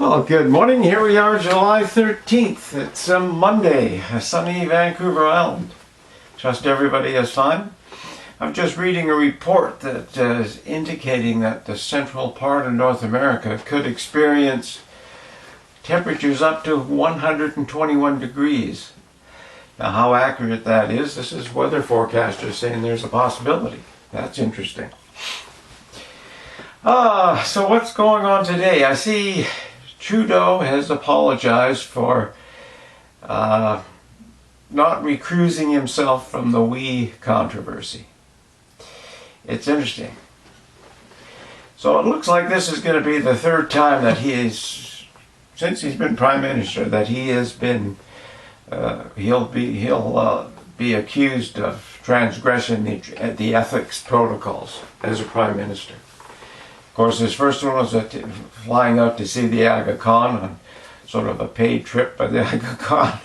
Well, good morning. Here we are, July 13th. It's a Monday, a sunny Vancouver Island. Trust everybody is fine. I'm just reading a report that is indicating that the central part of North America could experience temperatures up to 121 degrees. Now, how accurate that is, this is weather forecasters saying there's a possibility. That's interesting. So what's going on today? I see Trudeau has apologized for not recusing himself from the WE controversy. It's interesting. So it looks like this is going to be the third time that since he's been Prime Minister, that he has been, he'll be accused of transgressing the ethics protocols as a Prime Minister. Of course, his first one was flying out to see the Aga Khan on sort of a paid trip by the Aga Khan.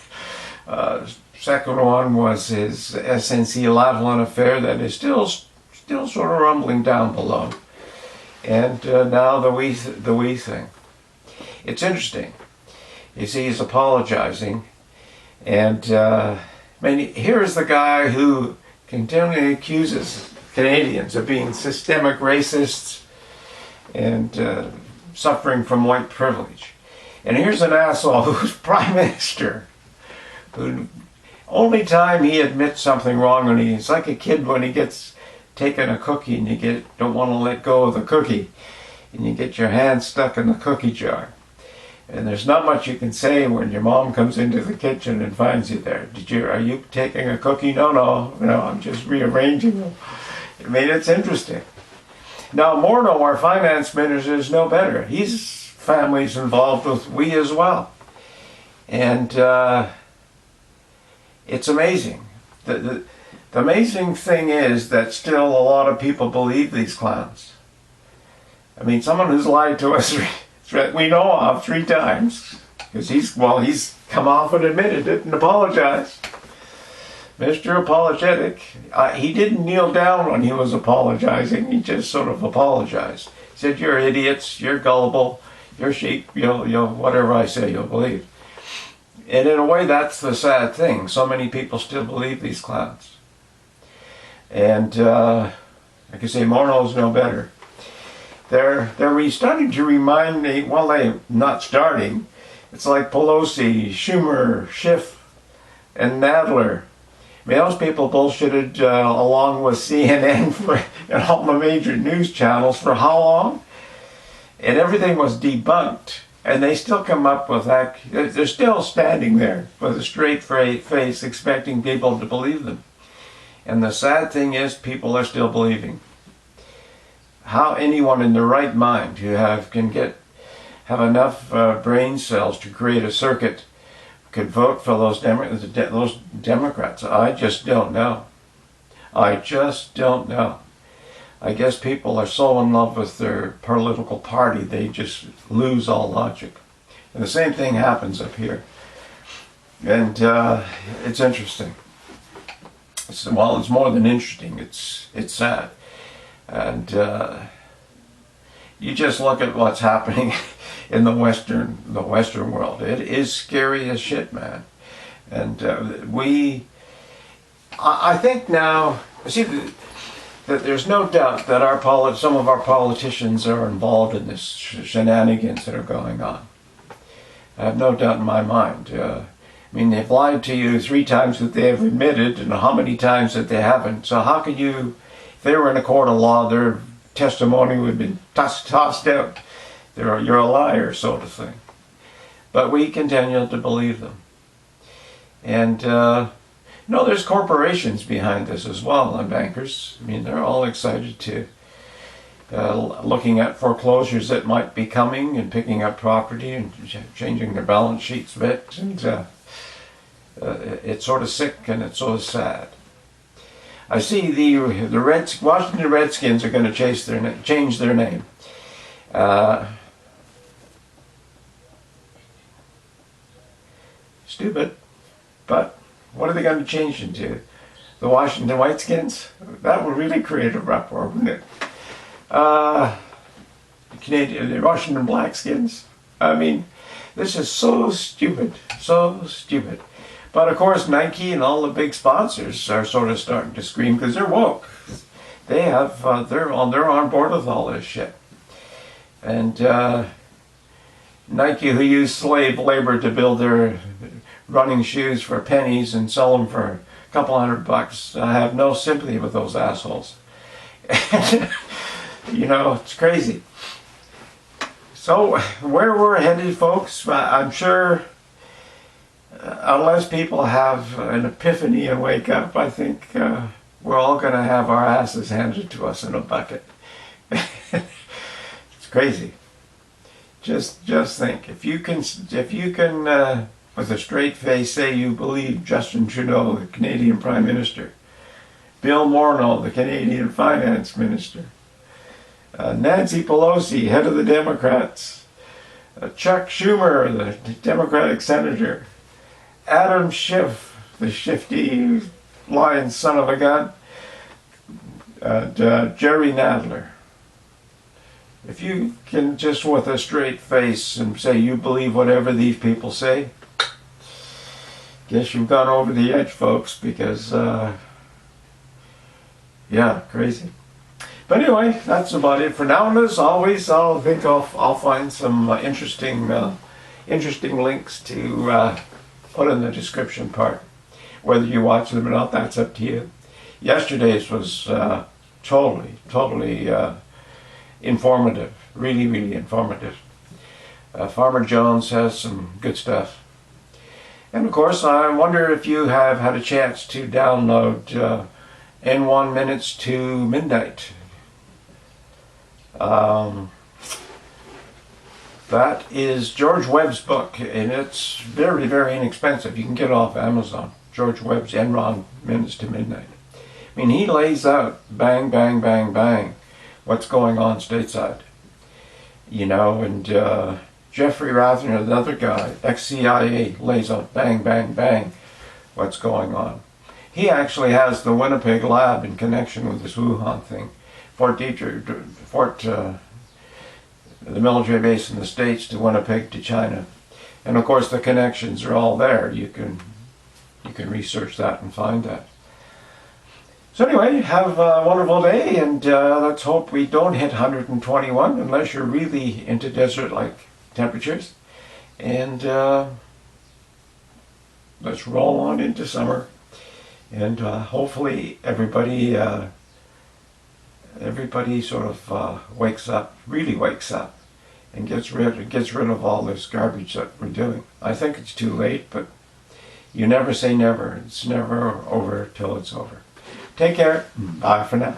Second one was his SNC-Lavalin affair that is still sort of rumbling down below. And now the WE thing. It's interesting. You see, he's apologizing. And here is the guy who continually accuses Canadians of being systemic racists and suffering from white privilege. And here's an asshole who's Prime Minister, who only time he admits something wrong when he's like a kid when he gets taken a cookie and you don't want to let go of the cookie and you get your hand stuck in the cookie jar. And there's not much you can say when your mom comes into the kitchen and finds you there. Are you taking a cookie? No, I'm just rearranging them. I mean, it's interesting. Now, Morneau, our finance minister, is no better. His family's involved with WE as well. And it's amazing. The amazing thing is that still a lot of people believe these clowns. I mean, someone who's lied to us, we know of 3 times, because he's come off and admitted it and apologized. Mr. Apologetic. He didn't kneel down when he was apologizing. He just sort of apologized. He said, "You're idiots. You're gullible. You're sheep. You'll whatever I say, you'll believe." And in a way, that's the sad thing. So many people still believe these clowns. And like I say, Morneau's no better. They're starting to remind me. Well, they're not starting. It's like Pelosi, Schumer, Schiff, and Nadler. I mean, those people bullshitted along with CNN and all the major news channels for how long? And everything was debunked. And they still come up with that. They're still standing there with a straight face expecting people to believe them. And the sad thing is people are still believing. How anyone in their right mind who have enough brain cells to create a circuit could vote for those Democrats. I just don't know. I guess people are so in love with their political party, they just lose all logic. And the same thing happens up here. And it's interesting. It's more than interesting. It's sad. And you just look at what's happening in the Western world. It is scary as shit, man. And I think now, see, that there's no doubt that some of our politicians are involved in this shenanigans that are going on. I have no doubt in my mind. I mean, they've lied to you 3 times that they have admitted, and how many times that they haven't. So how could you, if they were in a court of law, their testimony would be tossed out. You're a liar, sort of thing. But we continue to believe them. And, there's corporations behind this as well, and bankers. I mean, they're all excited to, looking at foreclosures that might be coming and picking up property and changing their balance sheets a bit. And it's sort of sick and it's sort of sad. I see the Washington Redskins are going to change their name. Stupid, but what are they going to change into? The Washington Whiteskins? That would really create a uproar, wouldn't it? The Washington Blackskins? I mean, this is so stupid, so stupid. But of course, Nike and all the big sponsors are sort of starting to scream because they're woke. They have, they're on board with all this shit. And Nike, who used slave labor to build their running shoes for pennies and sell them for a couple $100, I have no sympathy with those assholes. You know, it's crazy. So, where we're headed, folks, I'm sure, unless people have an epiphany and wake up, I think we're all going to have our asses handed to us in a bucket. It's crazy. Just think, if you can, with a straight face, say you believe Justin Trudeau, the Canadian Prime Minister, Bill Morneau, the Canadian Finance Minister, Nancy Pelosi, head of the Democrats, Chuck Schumer, the Democratic Senator, Adam Schiff, the shifty lying son of a gun, and Jerry Nadler. If you can just with a straight face and say you believe whatever these people say, guess you've gone over the edge, folks, because, yeah, crazy. But anyway, that's about it for now. And as always, I'll find some interesting links to put in the description part. Whether you watch them or not, that's up to you. Yesterday's was totally informative, really informative. Farmer Jones has some good stuff. And of course, I wonder if you have had a chance to download N1 Minutes to Midnight. That is George Webb's book, and it's very inexpensive. You can get it off Amazon. George Webb's N1 Minutes to Midnight. I mean, he lays out bang, what's going on stateside. You know, and Jeffrey Rathner, another guy, ex-CIA, lays out bang, what's going on. He actually has the Winnipeg lab in connection with this Wuhan thing. The military base in the States to Winnipeg to China. And of course the connections are all there. You can research that and find that. So anyway, have a wonderful day, and let's hope we don't hit 121 unless you're really into desert-like temperatures. And let's roll on into summer. And hopefully everybody sort of really wakes up, and gets rid of all this garbage that we're doing. I think it's too late, but you never say never. It's never over till it's over. Take care. Bye for now.